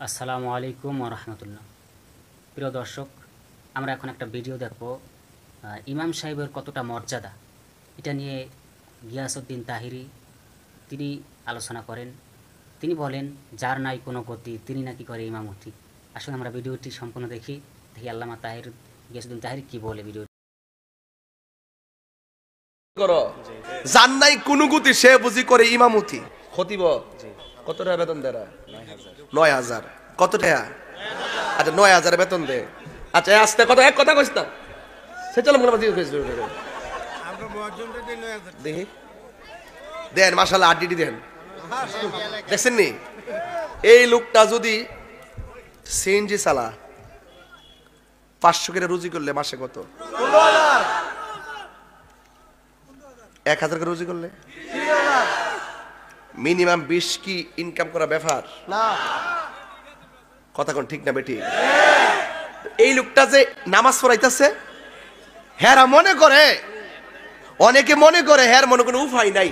আসসালামু আলাইকুম ওয়া রাহমাতুল্লাহ। প্রিয় দর্শক, আমরা এখন একটা ভিডিও দেখব ইমাম সাহেবের কতটা মর্যাদা, এটা নিয়ে গিয়াসউদ্দিন তাহিরি তিনি আলোচনা করেন। তিনি বলেন, যার নাই কোনো গতি তিনি নাকি করে ইমামতি। আসলে আমরা ভিডিওটি সম্পূর্ণ দেখি আল্লামা গিয়াসউদ্দিন তাহিরি কি বলে ভিডিও। করো যার নাই কোনো গতি সে বুঝি করে ইমামতি। খতিব কত টাকা বেতন দেয়? ৯,০০০। কত টাকা? আচ্ছা ৯,০০০ বেতন দে। আচ্ছা আস্তে কথা এক কথা কইস না, সে চলো মনে দেখি দেন মাশাআল্লাহ আড্ডি দেন। দেখছেন নি এই লোকটা যদি সিএনজি চালা ৫০০ করে রুজি করলে মাসে কত? ১,০০০ করে রুজি করলে মিনিমাম ২০ কি ইনকাম করা ব্যাপার না? কথা কোন ঠিক না বেটি? এই লোকটা যে নামাজ পড়াইতেছে হ্যাঁ মনে করে, অনেকে মনে করে হ্যাঁ মনে কোনো উপায় নাই,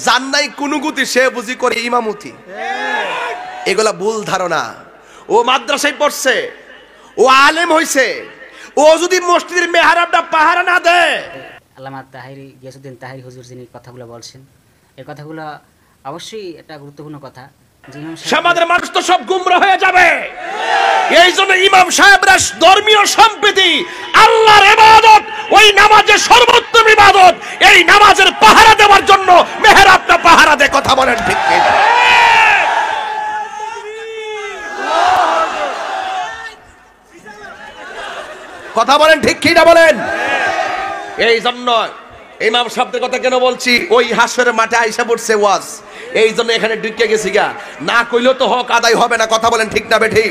জান নাই কোনো গতি সে বুঝি করে ইমামতি। এগুলা ভুল ধারণা। ও মাদ্রাসায় পড়ছে, ও আলেম হইছে, ও যদি মসজিদের মেহরাবটা পাহারা না দেয়। আল্লামা গিয়াসউদ্দিন তাহিরি হুজুর যিনি কথাগুলো বলছেন, এই কথাগুলো অবশ্যই একটা গুরুত্বপূর্ণ কথা। সমাজের মানুষ তো সব গুমরা হয়ে যাবে। এই জন্য ইমাম সাহেবরা ধর্মীয় সম্প্রীতি, আল্লাহর ইবাদত, ওই নামাজের সর্বোত্তম ইবাদত, এই নামাজের পাহারা দেওয়ার জন্য মেহরাবটা পাহারা দেয়। কথা বলেন ঠিক কি? কথা বলেন ঠিক কি না বলেন? এই জন্য ইমাম সাহেবদের কথা কেন বলছি, ওই হাসরের মাঠে আইসা পড়ছে ওয়াজ, এই জন্য এখানে ঢুকে গেছি গা, না কইলেও তো হক আদায় হবে না। কথা বলেন ঠিক না বেঠিক?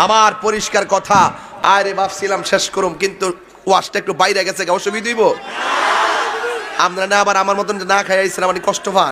আমার পরিষ্কার কথা। আরে ভাবছিলাম শেষ করুম, কিন্তু ওয়াজটা একটু বাইরে গেছে, অসুবিধা হইব। আমরা না আবার আমার মতন না খাই আইছিলাম, মানে কষ্ট পান।